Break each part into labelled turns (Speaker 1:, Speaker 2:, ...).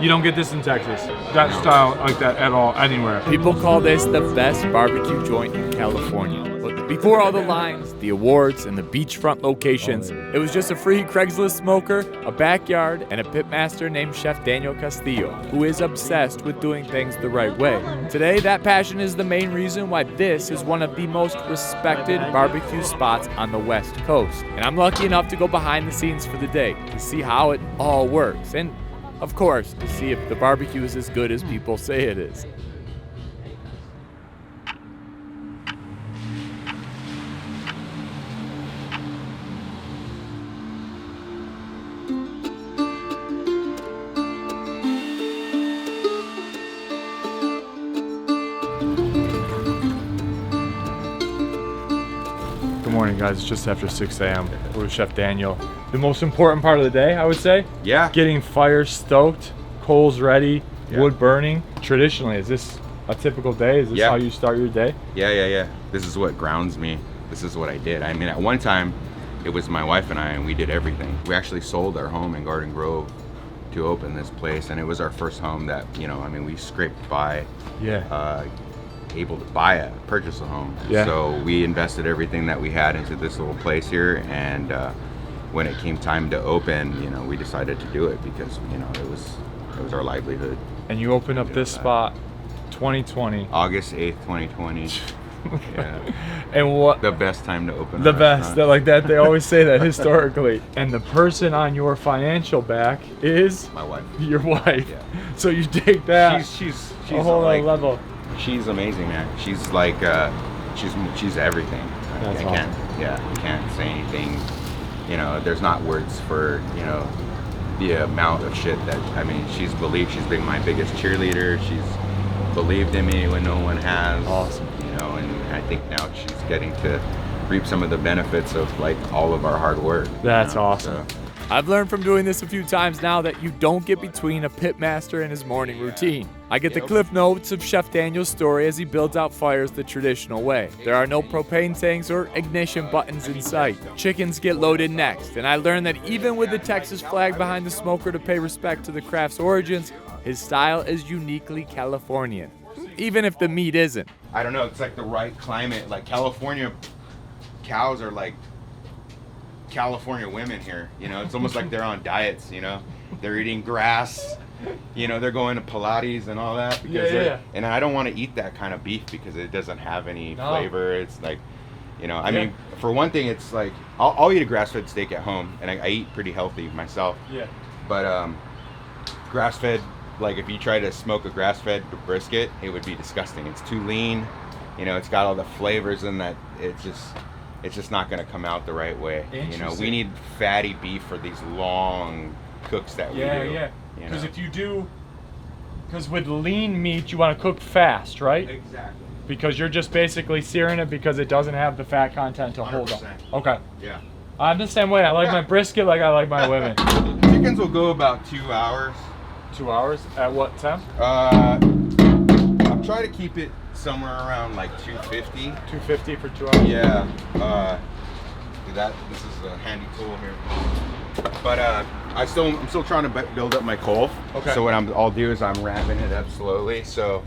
Speaker 1: You don't get this in Texas. That style like that at all, anywhere.
Speaker 2: People call this the best barbecue joint in California. But before all the lines, the awards, and the beachfront locations, it was just a free Craigslist smoker, a backyard, and a pitmaster named Chef Daniel Castillo, who is obsessed with doing things the right way. Today, that passion is the main reason why this is one of the most respected barbecue spots on the West Coast. And I'm lucky enough to go behind the scenes for the day to see how it all works. And of course, to see if the barbecue is as good as people say it is.
Speaker 1: Good morning, guys. It's just after 6 a.m. We're with Chef Daniel. The most important part of the day, I would say.
Speaker 3: Yeah.
Speaker 1: Getting fire stoked, coals ready, wood burning. Traditionally, is this a typical day? Is this how you start your day?
Speaker 3: Yeah. This is what grounds me. This is what I did. I mean, at one time, it was my wife and I, and we did everything. We actually sold our home in Garden Grove to open this place, and it was our first home that, we scraped by. Able to purchase a home. So we invested everything that we had into this little place here, and when it came time to open, we decided to do it because it was our livelihood.
Speaker 1: And you opened up this spot 2020.
Speaker 3: August 8th, 2020. Yeah.
Speaker 1: And what
Speaker 3: the best time to open
Speaker 1: the best like that, they always say that historically. And the person on your financial back is
Speaker 3: my wife.
Speaker 1: Your wife. So you take that
Speaker 3: she's
Speaker 1: a whole other level.
Speaker 3: She's amazing, man. She's like she's everything.
Speaker 1: That's
Speaker 3: I
Speaker 1: awesome.
Speaker 3: I can't say anything. There's not words for the amount of shit that she's believed. She's been my biggest cheerleader. She's believed in me when no one has.
Speaker 1: Awesome.
Speaker 3: And I think now she's getting to reap some of the benefits of all of our hard work.
Speaker 1: That's awesome.
Speaker 3: So.
Speaker 2: I've learned from doing this a few times now that you don't get between a pitmaster and his morning routine. I get the cliff notes of Chef Daniel's story as he builds out fires the traditional way. There are no propane tanks or ignition buttons in sight. Chickens get loaded next, and I learned that even with the Texas flag behind the smoker to pay respect to the craft's origins, his style is uniquely Californian, even if the meat isn't.
Speaker 3: I don't know, it's like the right climate. Like California cows are like California women here, it's almost like they're on diets, they're eating grass, they're going to Pilates and all that because and I don't want to eat that kind of beef because it doesn't have any flavor. It's like, I mean, for one thing, it's like I'll eat a grass-fed steak at home, and I eat pretty healthy myself. But grass-fed, like if you try to smoke a grass-fed brisket, it would be disgusting. It's too lean, it's got all the flavors in that. It's just not going to come out the right way. We need fatty beef for these long cooks that we do.
Speaker 1: Because with lean meat, you want to cook fast, right?
Speaker 3: Exactly.
Speaker 1: Because you're just basically searing it because it doesn't have the fat content to hold on. Okay.
Speaker 3: Yeah.
Speaker 1: I'm the same way. I like my brisket like I like my women.
Speaker 3: Chickens will go about 2 hours.
Speaker 1: 2 hours? At what temp?
Speaker 3: I'm trying to keep it somewhere around like 250.
Speaker 1: 250 for 2 hours?
Speaker 3: Yeah. This is a handy tool here. But I'm still trying to build up my coal.
Speaker 1: Okay.
Speaker 3: So what I'll do is I'm ramping it up slowly. So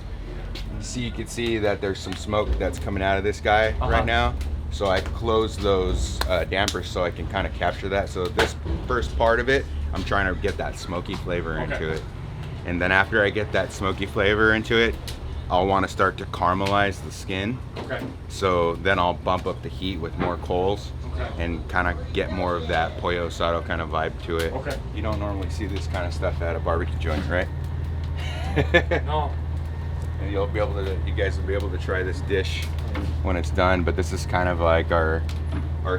Speaker 3: you can see that there's some smoke that's coming out of this guy right now. So I close those dampers so I can kind of capture that. So this first part of it, I'm trying to get that smoky flavor into it. And then after I get that smoky flavor into it, I'll want to start to caramelize the skin.
Speaker 1: Okay.
Speaker 3: So then I'll bump up the heat with more coals and kind of get more of that pollo asado kind of vibe to it.
Speaker 1: Okay.
Speaker 3: You don't normally see this kind of stuff at a barbecue joint, right?
Speaker 1: No.
Speaker 3: And you guys will be able to try this dish when it's done. But this is kind of like our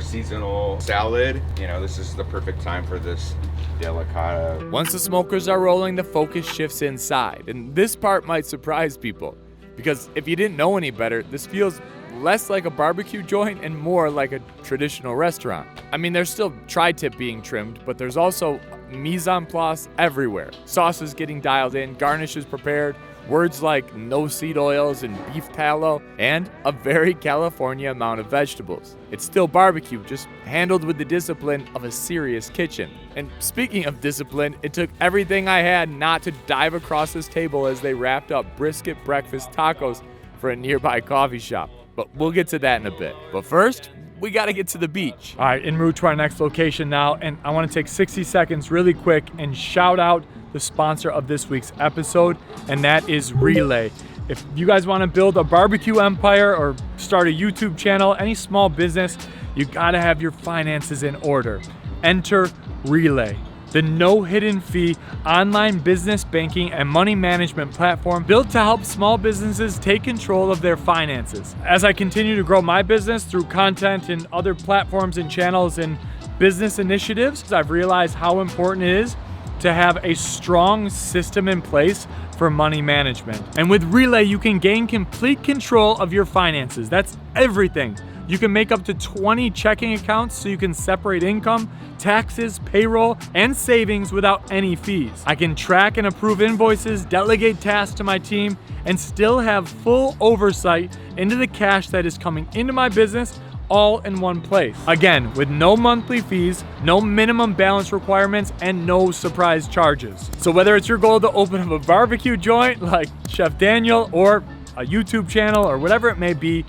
Speaker 3: seasonal salad. This is the perfect time for this delicata.
Speaker 2: Once the smokers are rolling, the focus shifts inside. And this part might surprise people, because if you didn't know any better, this feels less like a barbecue joint and more like a traditional restaurant. I mean, there's still tri-tip being trimmed, but there's also mise en place everywhere. Sauces getting dialed in, garnishes prepared, words like no seed oils and beef tallow, and a very California amount of vegetables. It's still barbecue, just handled with the discipline of a serious kitchen. And speaking of discipline, it took everything I had not to dive across this table as they wrapped up brisket breakfast tacos for a nearby coffee shop. But we'll get to that in a bit. But first, we gotta get to the beach.
Speaker 1: All right, en route to our next location now, and I wanna take 60 seconds really quick and shout out the sponsor of this week's episode, and that is Relay. If you guys wanna build a barbecue empire or start a YouTube channel, any small business, you gotta have your finances in order. Enter Relay, the no hidden fee online business banking and money management platform built to help small businesses take control of their finances. As I continue to grow my business through content and other platforms and channels and business initiatives, I've realized how important it is to have a strong system in place for money management. And with Relay, you can gain complete control of your finances. That's everything. You can make up to 20 checking accounts so you can separate income, taxes, payroll, and savings without any fees. I can track and approve invoices, delegate tasks to my team, and still have full oversight into the cash that is coming into my business all in one place. Again, with no monthly fees, no minimum balance requirements, and no surprise charges. So whether it's your goal to open up a barbecue joint like Chef Daniel or a YouTube channel or whatever it may be,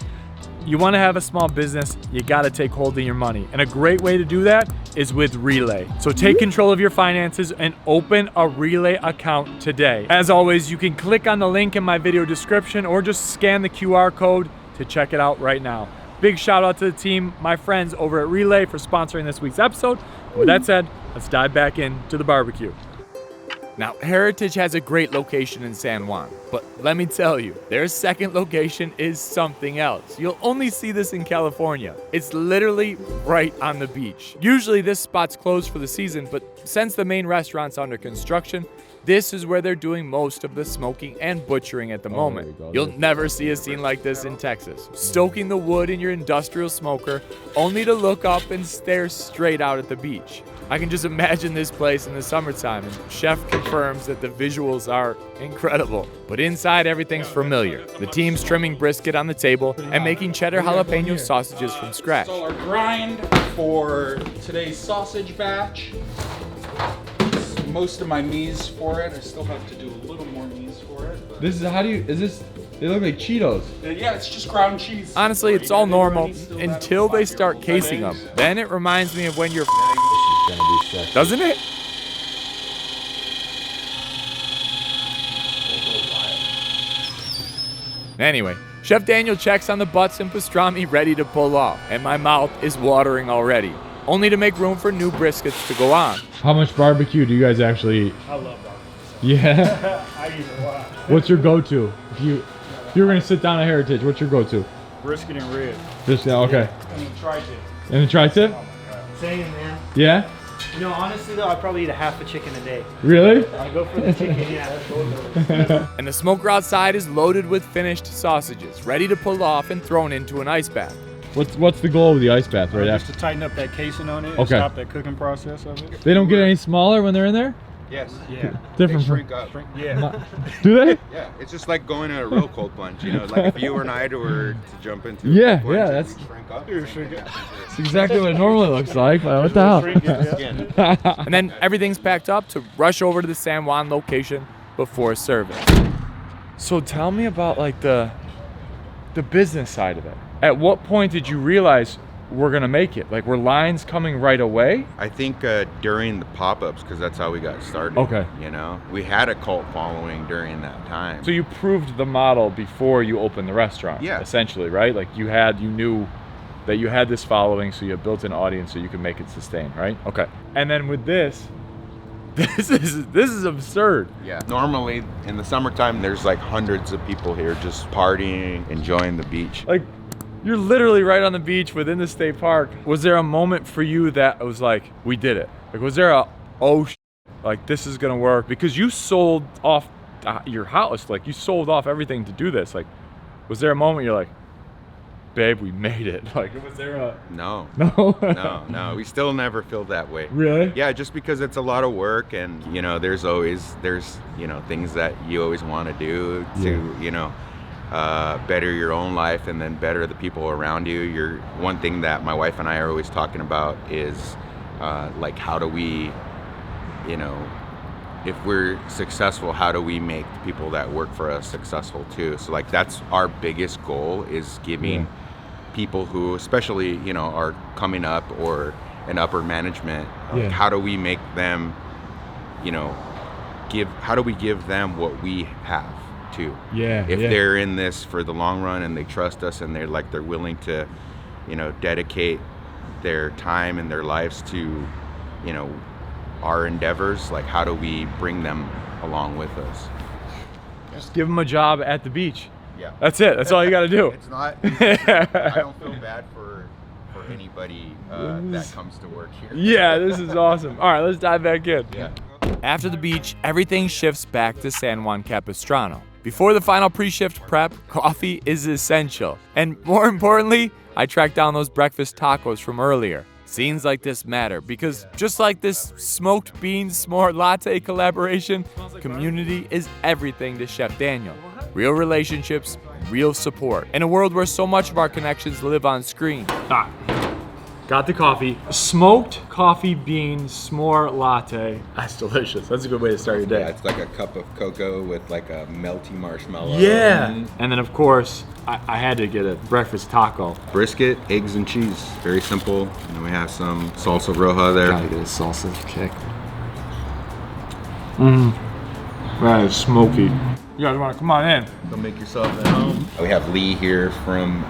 Speaker 1: you want to have a small business, you got to take hold of your money. And a great way to do that is with Relay. So take control of your finances and open a Relay account today. As always, you can click on the link in my video description or just scan the QR code to check it out right now. Big shout out to the team, my friends over at Relay, for sponsoring this week's episode. With that said, let's dive back into the barbecue.
Speaker 2: Now, Heritage has a great location in San Juan, but let me tell you, their second location is something else. You'll only see this in California. It's literally right on the beach. Usually this spot's closed for the season, but since the main restaurant's under construction, this is where they're doing most of the smoking and butchering at the moment. You'll never see a scene like this in Texas. Stoking the wood in your industrial smoker, only to look up and stare straight out at the beach. I can just imagine this place in the summertime, and Chef confirms that the visuals are incredible. But inside, everything's familiar. The team's trimming brisket on the table and making cheddar jalapeno sausages from scratch.
Speaker 4: So our grind for today's sausage batch. Most of my mise for it. I still have to do a little more mise for it. But
Speaker 1: This is, how do you, is this, they look like Cheetos.
Speaker 4: yeah, it's just ground cheese.
Speaker 2: Honestly, it's all normal until they start casing them. Then it reminds me of when you're doesn't it? Anyway, Chef Daniel checks on the butts and pastrami ready to pull off, and my mouth is watering already, only to make room for new briskets to go on.
Speaker 1: How much barbecue do you guys actually eat?
Speaker 5: I love barbecue.
Speaker 1: Yeah?
Speaker 5: I eat a lot.
Speaker 1: What's your go-to? If you were gonna sit down at Heritage, what's your go-to?
Speaker 5: Brisket and ribs.
Speaker 1: Just, okay.
Speaker 5: And the tri-tip.
Speaker 1: And the tri-tip?
Speaker 5: Oh my god. Same, man.
Speaker 1: Yeah?
Speaker 5: You know, honestly though, I probably eat a half a chicken a day.
Speaker 1: Really?
Speaker 5: I go for the chicken, yeah.
Speaker 2: And the smoker outside is loaded with finished sausages, ready to pull off and thrown into an ice bath.
Speaker 1: What's the goal with the ice bath right
Speaker 5: Just
Speaker 1: after?
Speaker 5: to tighten up that casing on it and
Speaker 1: Okay.
Speaker 5: stop that cooking process of it.
Speaker 1: They don't get any smaller when they're in there?
Speaker 3: Yes.
Speaker 5: Yeah.
Speaker 1: Different
Speaker 3: They
Speaker 1: from,
Speaker 3: shrink up.
Speaker 5: Yeah.
Speaker 1: do they?
Speaker 3: Yeah, it's just like going to a real cold plunge. You know, like if you or I were to jump into a
Speaker 1: Yeah,
Speaker 3: cold plunge,
Speaker 1: yeah,
Speaker 3: it
Speaker 1: that's-
Speaker 3: would shrink up.
Speaker 5: Shrink it.
Speaker 1: It's exactly what it normally looks like. But what the hell?
Speaker 5: Shrink it, yeah.
Speaker 3: Skin.
Speaker 2: And then everything's packed up to rush over to the San Juan location before service.
Speaker 1: So tell me about like the business side of it. At what point did you realize we're gonna make it? Like, were lines coming right away?
Speaker 3: I think during the pop-ups, because that's how we got started.
Speaker 1: Okay.
Speaker 3: You know, we had a cult following during that time.
Speaker 1: So you proved the model before you opened the restaurant.
Speaker 3: Yeah.
Speaker 1: Essentially, right? Like you knew that you had this following, so you built an audience so you could make it sustain, right? Okay. And then with this is absurd.
Speaker 3: Yeah. Normally in the summertime, there's like hundreds of people here just partying, enjoying the beach.
Speaker 1: Like, you're literally right on the beach within the state park. Was there a moment for you that was like, we did it? Like, was there like this is gonna work? Because you sold off your house, like you sold off everything to do this. Like, was there a moment you're like, babe, we made it. Like, was there a...
Speaker 3: No.
Speaker 1: No?
Speaker 3: No. We still never feel that way.
Speaker 1: Really?
Speaker 3: Yeah, just because it's a lot of work, and you know, there's you know, things that you always want to do to you know, better your own life and then better the people around you. One thing that my wife and I are always talking about is like, how do we, you know, if we're successful, how do we make the people that work for us successful too? So like, that's our biggest goal, is giving people who, especially, you know, are coming up or in upper management, like, how do we make them, you know, how do we give them what we have too? If they're in this for the long run and they trust us and they're willing to, you know, dedicate their time and their lives to, you know, our endeavors, like, how do we bring them along with us?
Speaker 1: Just give them a job at the beach.
Speaker 3: Yeah.
Speaker 1: That's it. That's all you got to do.
Speaker 3: It's not, I don't feel bad for anybody that comes to work here.
Speaker 1: Yeah, this is awesome. All right, let's dive back in.
Speaker 3: Yeah.
Speaker 2: After the beach, everything shifts back to San Juan Capistrano. Before the final pre-shift prep, coffee is essential. And more importantly, I tracked down those breakfast tacos from earlier. Scenes like this matter because just like this smoked bean s'more latte collaboration, community is everything to Chef Daniel. Real relationships, real support. In a world where so much of our connections live on screen.
Speaker 1: Got the coffee. Smoked coffee bean s'more latte. That's delicious. That's a good way to start your day.
Speaker 3: Yeah, it's like a cup of cocoa with like a melty marshmallow.
Speaker 1: Yeah. And then of course, I had to get a breakfast taco.
Speaker 3: Brisket, eggs and cheese. Very simple. And then we have some salsa roja there.
Speaker 1: Gotta get a salsa kick. That is smoky. You guys wanna come on in?
Speaker 3: Go make yourself at home. We have Lee here from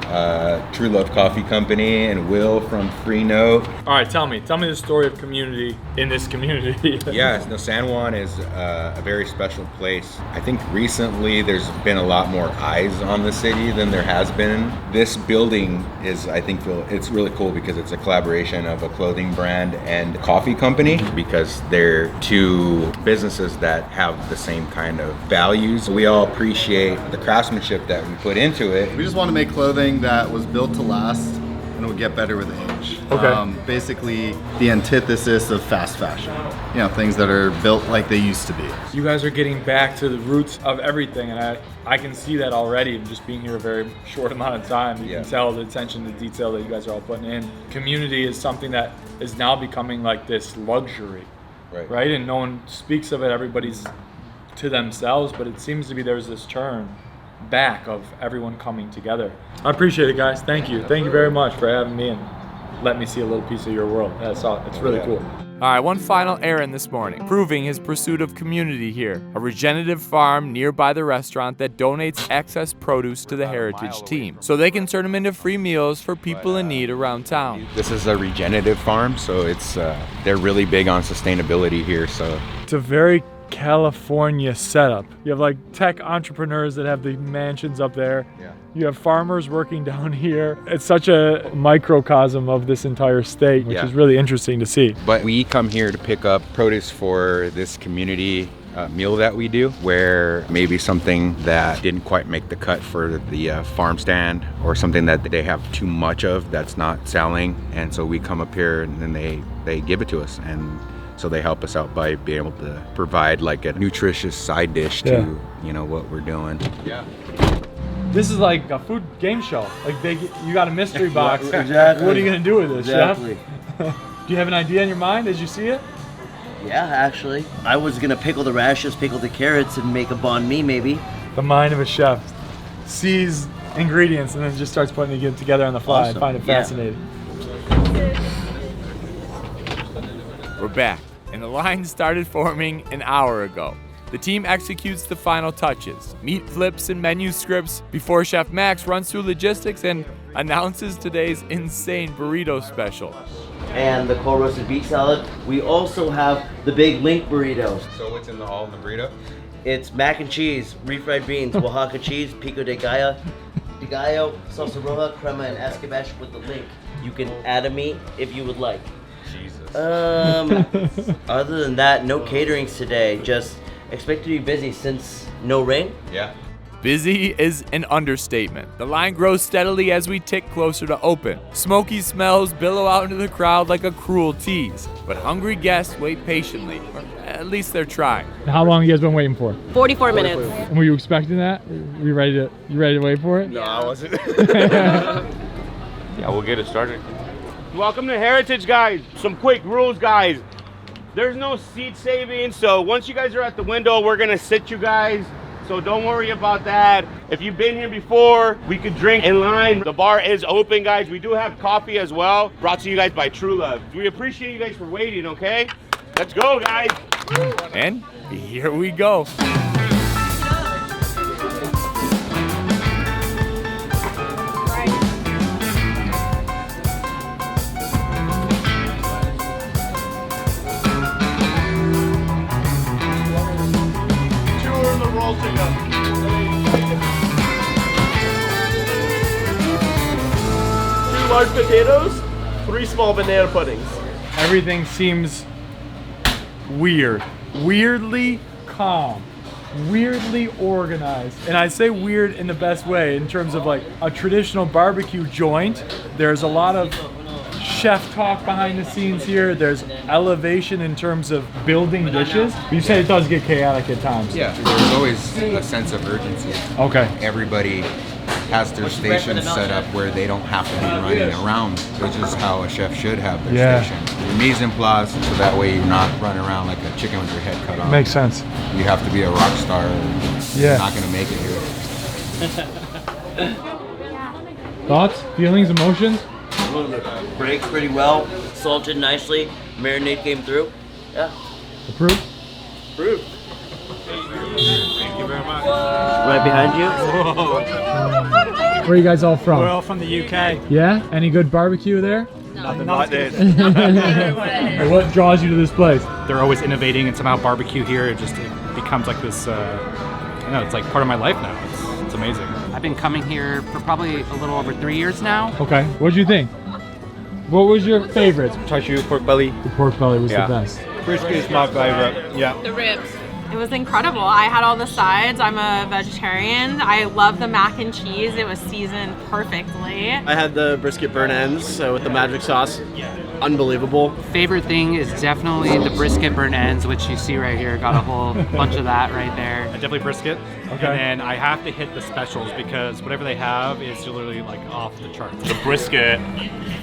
Speaker 3: True Love Coffee Company and Will from Free Note.
Speaker 1: All right, tell me the story of community in this community.
Speaker 3: Yeah, no, San Juan is a very special place. I think recently there's been a lot more eyes on the city than there has been. This building is, I think, it's really cool because it's a collaboration of a clothing brand and coffee company, because they're two businesses that have the same kind of values. We all appreciate the craftsmanship that we put into it.
Speaker 6: We just want to make clothing that was built to last and it would get better with age.
Speaker 1: Okay.
Speaker 6: Basically the antithesis of fast fashion. You know, things that are built like they used to be.
Speaker 1: You guys are getting back to the roots of everything, and I can see that already just being here a very short amount of time. You can tell the attention to detail that you guys are all putting in. Community is something that is now becoming like this luxury, right? And no one speaks of it. Everybody's to themselves, but it seems to be there's this turn back of everyone coming together. I appreciate it, guys. Thank you very much for having me and let me see a little piece of your world. That's all. It's really cool.
Speaker 2: All right, one final errand this morning, proving his pursuit of community here. A regenerative farm nearby the restaurant that donates excess produce to the heritage team, so they can turn them into free meals for people in need around town.
Speaker 3: This is a regenerative farm, so it's they're really big on sustainability here. So
Speaker 1: It's a very California setup. You have like tech entrepreneurs that have the mansions up there.
Speaker 3: Yeah.
Speaker 1: You have farmers working down here. It's such a microcosm of this entire state, which is really interesting to see.
Speaker 3: But we come here to pick up produce for this community meal that we do, where maybe something that didn't quite make the cut for the farm stand, or something that they have too much of that's not selling, and so we come up here and then they give it to us, and so they help us out by being able to provide like a nutritious side dish to you know what we're doing. Yeah.
Speaker 1: This is like a food game show. Like you got a mystery box.
Speaker 7: Exactly.
Speaker 1: What are you gonna do with this,
Speaker 7: Exactly.
Speaker 1: Chef? Do you have an idea in your mind as you see it?
Speaker 7: Yeah, actually. I was gonna pickle the rashes, pickle the carrots, and make a banh mi maybe.
Speaker 1: The mind of a chef sees ingredients and then just starts putting it together on the fly.
Speaker 7: Awesome.
Speaker 1: I find it
Speaker 7: Yeah.
Speaker 1: fascinating.
Speaker 2: We're back, and the line started forming an hour ago. The team executes the final touches, meat flips and menu scripts, before Chef Max runs through logistics and announces today's insane burrito special.
Speaker 7: And the cold roasted beef salad. We also have the big link burritos.
Speaker 3: So what's in all of the burrito?
Speaker 7: It's mac and cheese, refried beans, Oaxaca cheese, pico de gallo, salsa roja, crema, and escabeche with the link. You can add a meat if you would like.
Speaker 3: Jesus.
Speaker 7: Other than that, no caterings today. Just expect to be busy since no rain.
Speaker 3: Yeah.
Speaker 2: Busy is an understatement. The line grows steadily as we tick closer to open. Smoky smells billow out into the crowd like a cruel tease, but hungry guests wait patiently, or at least they're trying.
Speaker 1: How long have you guys been waiting for?
Speaker 8: 44 minutes.
Speaker 1: And were you expecting that? Were you ready to wait for it?
Speaker 3: No, I wasn't.
Speaker 9: Yeah, we'll get it started. Welcome to Heritage, guys. Some quick rules, guys. There's no seat saving, so once you guys are at the window, we're gonna sit you guys. So don't worry about that. If you've been here before, we could drink in line. The bar is open, guys. We do have coffee as well, brought to you guys by True Love. We appreciate you guys for waiting, okay? Let's go, guys.
Speaker 2: And here we go.
Speaker 10: Two large potatoes, 3 small banana puddings.
Speaker 1: Everything seems weird. Weirdly calm. Weirdly organized. And I say weird in the best way in terms of like a traditional barbecue joint. There's a lot of chef talk behind the scenes here. There's elevation in terms of building dishes. But you say it does get chaotic at times.
Speaker 3: Yeah, there's always a sense of urgency.
Speaker 1: Okay.
Speaker 3: Everybody has their station set up where they don't have to be running around, which is how a chef should have their station. Your mise en place, so that way you're not running around like a chicken with your head cut off.
Speaker 1: Makes sense.
Speaker 3: You have to be a rock star. You're not gonna make it here.
Speaker 1: Thoughts, feelings, emotions?
Speaker 7: Breaks pretty well, salted nicely, marinade came through. Yeah.
Speaker 1: Approved?
Speaker 10: Approved. Thank you very much.
Speaker 7: Right behind you.
Speaker 1: Where are you guys all from?
Speaker 5: We're all from the UK.
Speaker 1: Yeah? Any good barbecue there?
Speaker 5: Nothing like this.
Speaker 1: What draws you to this place?
Speaker 11: They're always innovating, and somehow barbecue here, it becomes like this, it's like part of my life now. It's amazing.
Speaker 12: I've been coming here for probably a little over 3 years now.
Speaker 1: Okay, what'd you think? What was your favorite?
Speaker 5: Chashu pork belly.
Speaker 1: The pork belly was the best.
Speaker 5: Brisket is my favorite. Yeah.
Speaker 8: The ribs. It was incredible. I had all the sides. I'm a vegetarian. I love the mac and cheese. It was seasoned perfectly.
Speaker 10: I had the brisket burnt ends with the magic sauce. Unbelievable.
Speaker 12: Favorite thing is definitely the brisket burnt ends, which you see right here. Got a whole bunch of that right there.
Speaker 11: Definitely brisket. Okay. And then I have to hit the specials because whatever they have is literally like off the charts.
Speaker 13: The brisket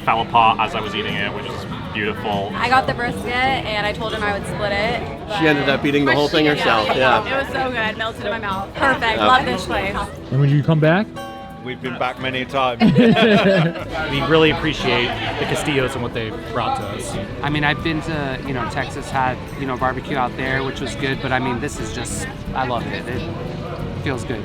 Speaker 13: fell apart as I was eating it, which is beautiful.
Speaker 8: I got the brisket and I told him I would split it.
Speaker 10: She ended up eating the whole thing herself. Yeah.
Speaker 8: It was so good. Melted in my mouth. Perfect. Love this place.
Speaker 1: And would you come back?
Speaker 5: We've been back many times.
Speaker 11: We really appreciate the Castillos and what they've brought to us.
Speaker 12: I mean, I've been to, Texas, had, barbecue out there, which was good, but I mean, this is just, I love it. It feels good.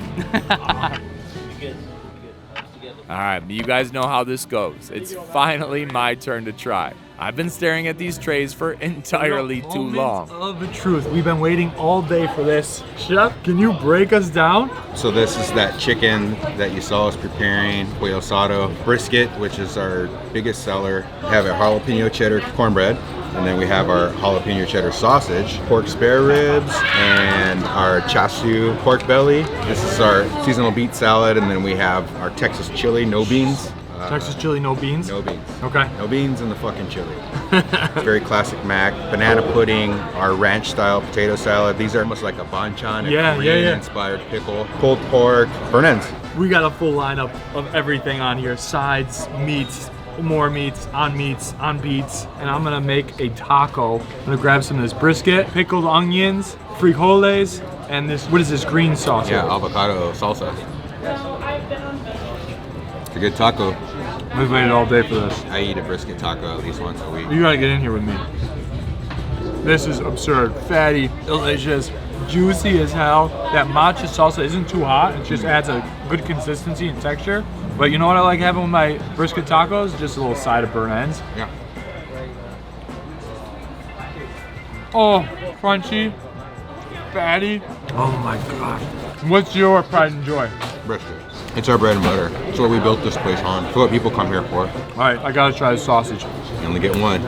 Speaker 2: All right, you guys know how this goes. It's finally my turn to try. I've been staring at these trays for entirely too long.
Speaker 1: Of the truth, we've been waiting all day for this. Chef, can you break us down?
Speaker 3: So this is that chicken that you saw us preparing, pollo asado, brisket, which is our biggest seller. We have a jalapeno cheddar cornbread, and then we have our jalapeno cheddar sausage, pork spare ribs, and our chashu pork belly. This is our seasonal beet salad, and then we have our Texas chili, no beans.
Speaker 1: Texas chili, no beans?
Speaker 3: No beans.
Speaker 1: Okay.
Speaker 3: No beans in the fucking chili. It's very classic mac. Banana pudding, our ranch style potato salad. These are almost like a banchan, a Korean inspired pickle. Pulled pork, burnt ends.
Speaker 1: We got a full lineup of everything on here. Sides, meats, more meats, on beets. And I'm gonna make a taco. I'm gonna grab some of this brisket, pickled onions, frijoles, and this, what is this green sauce?
Speaker 3: Yeah, avocado salsa. It's a good taco.
Speaker 1: We've waited all day for this.
Speaker 3: I eat a brisket taco at least once a week.
Speaker 1: You gotta get in here with me. This is absurd. Fatty, delicious, juicy as hell. That matcha salsa isn't too hot. It just adds a good consistency and texture. But you know what I like having with my brisket tacos? Just a little side of burnt ends.
Speaker 3: Yeah.
Speaker 1: Oh, crunchy, fatty. Oh my God. What's your pride and joy?
Speaker 3: Brisket. It's our bread and butter. It's what we built this place on. It's what people come here for.
Speaker 1: All right, I gotta try the sausage.
Speaker 3: You only get one.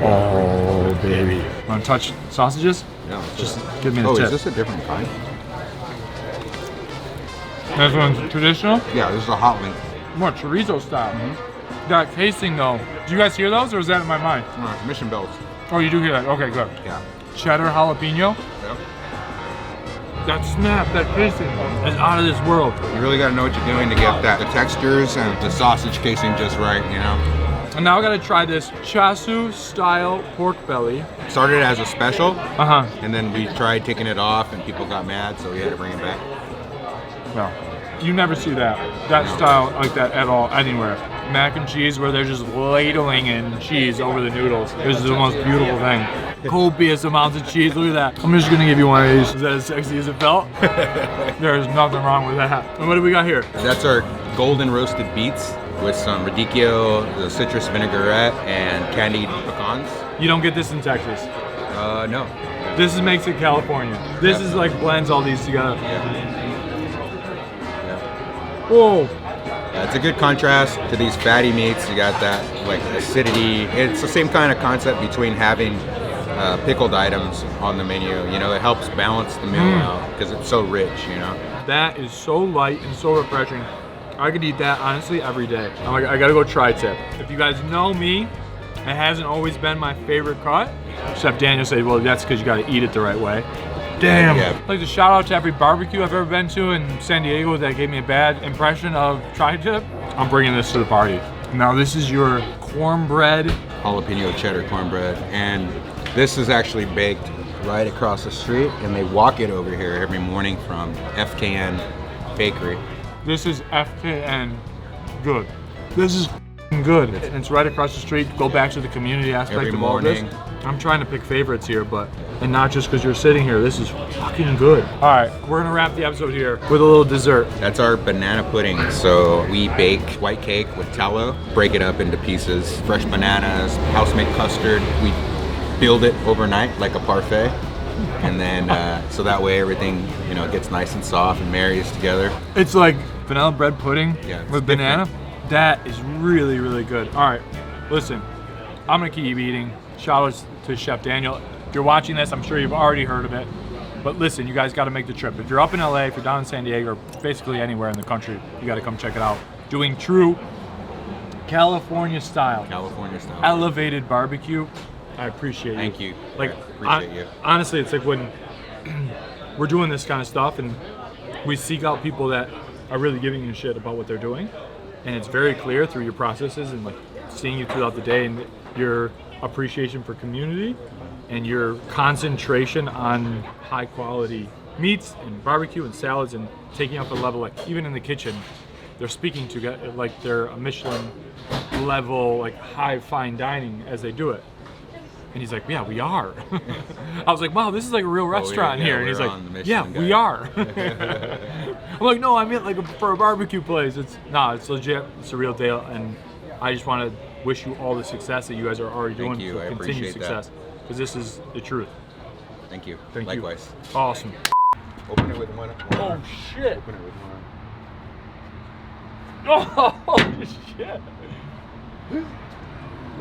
Speaker 1: Oh, baby. Want to touch sausages?
Speaker 3: Yeah.
Speaker 1: Just give me the tip.
Speaker 3: Is this a different kind?
Speaker 1: This one's traditional?
Speaker 3: Yeah, this is a hot link.
Speaker 1: More chorizo style. That casing though, do you guys hear those or is that in my mind?
Speaker 3: No, it's mission bells.
Speaker 1: Oh, you do hear that? Okay, good.
Speaker 3: Yeah.
Speaker 1: Cheddar jalapeno.
Speaker 3: Yep.
Speaker 1: That snap, that casing is out of this world.
Speaker 3: You really got to know what you're doing to get the textures and the sausage casing just right, you know?
Speaker 1: And now I gotta try this chasu style pork belly.
Speaker 3: Started as a special,
Speaker 1: Uh-huh.
Speaker 3: and then we tried taking it off and people got mad, so we had to bring it back.
Speaker 1: No. You never see that style like that at all anywhere. Mac and cheese where they're just ladling in cheese over the noodles. This is the most beautiful thing. Copious amounts of cheese, look at that. I'm just gonna give you one of these. Is that as sexy as it felt? There's nothing wrong with that. And what do we got here?
Speaker 3: That's our golden roasted beets with some radicchio, the citrus vinaigrette, and candied pecans.
Speaker 1: You don't get this in Texas.
Speaker 3: No.
Speaker 1: This makes it California. This is like blends all these together. Whoa.
Speaker 3: Yeah, it's a good contrast to these fatty meats. You got that like acidity. It's the same kind of concept between having pickled items on the menu. You know, it helps balance the meal out because it's so rich, you know.
Speaker 1: That is so light and so refreshing. I could eat that honestly every day. I gotta go tri-tip. If you guys know me, it hasn't always been my favorite cut. Chef Daniel said, well, that's because you gotta eat it the right way. Damn.
Speaker 3: Yeah.
Speaker 1: I'd like to shout out to every barbecue I've ever been to in San Diego that gave me a bad impression of tri-tip. I'm bringing this to the party. Now this is your cornbread.
Speaker 3: Jalapeno cheddar cornbread. And this is actually baked right across the street, and they walk it over here every morning from FKN Bakery.
Speaker 1: This is FKN good. This is good. And it's right across the street. Go back to the community aspect
Speaker 3: Every
Speaker 1: of all this.
Speaker 3: morning.
Speaker 1: I'm trying to pick favorites here, and not just because you're sitting here. This is fucking good. All right, we're gonna wrap the episode here with a little dessert.
Speaker 3: That's our banana pudding. So we bake white cake with tallow, break it up into pieces, fresh bananas, house-made custard. We build it overnight like a parfait. And then, so that way everything, you know, gets nice and soft and marries together.
Speaker 1: It's like vanilla bread pudding with banana.
Speaker 3: different.
Speaker 1: That is really, really good. All right, listen, I'm gonna keep eating. Shout out to Chef Daniel. If you're watching this, I'm sure you've already heard of it. But listen, you guys gotta make the trip. If you're up in LA, if you're down in San Diego, or basically anywhere in the country, you gotta come check it out. Doing true California style. Elevated barbecue. I appreciate you.
Speaker 3: Thank you.
Speaker 1: Like,
Speaker 3: I appreciate you.
Speaker 1: Honestly, it's like when we're doing this kind of stuff and we seek out people that are really giving you shit about what they're doing, and it's very clear through your processes and like seeing you throughout the day and your appreciation for community and your concentration on high quality meats and barbecue and salads and taking up a level, like even in the kitchen, they're speaking to get like they're a Michelin level, like high fine dining as they do it. And he's like, yeah, we are. I was like, wow, this is like a real restaurant here. And he's like, yeah, we are. I'm like, no, I meant like for a barbecue place. It's legit. It's a real deal. And I just want to wish you all the success that you guys are already doing.
Speaker 3: Thank you. I
Speaker 1: Continued
Speaker 3: appreciate
Speaker 1: success. Because this is the truth.
Speaker 3: Thank you.
Speaker 1: Thank
Speaker 3: Likewise.
Speaker 1: you. Awesome.
Speaker 3: Open it with one.
Speaker 1: Oh, shit.
Speaker 3: Open it with one.
Speaker 1: Oh, shit.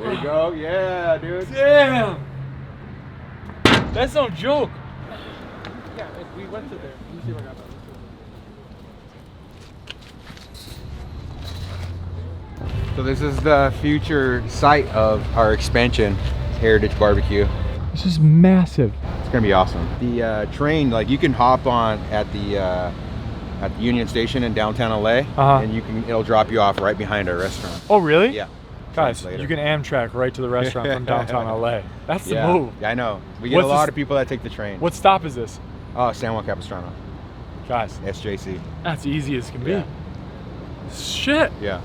Speaker 3: There you go. Yeah, dude.
Speaker 1: Damn. That's no joke.
Speaker 4: Yeah, we went to there. Let me see if I got that.
Speaker 3: So this is the future site of our expansion, Heritage Barbecue.
Speaker 1: This is massive.
Speaker 3: It's gonna be awesome. The train, like you can hop on at the Union Station in downtown LA, and it'll drop you off right behind our restaurant.
Speaker 1: Oh, really?
Speaker 3: Yeah.
Speaker 1: Guys, you can Amtrak right to the restaurant from downtown LA. That's the move.
Speaker 3: Yeah, I know. We get a lot of people that take the train.
Speaker 1: What stop is this?
Speaker 3: Oh, San Juan Capistrano.
Speaker 1: Guys.
Speaker 3: SJC.
Speaker 1: That's easy as can be. Shit.
Speaker 3: Yeah.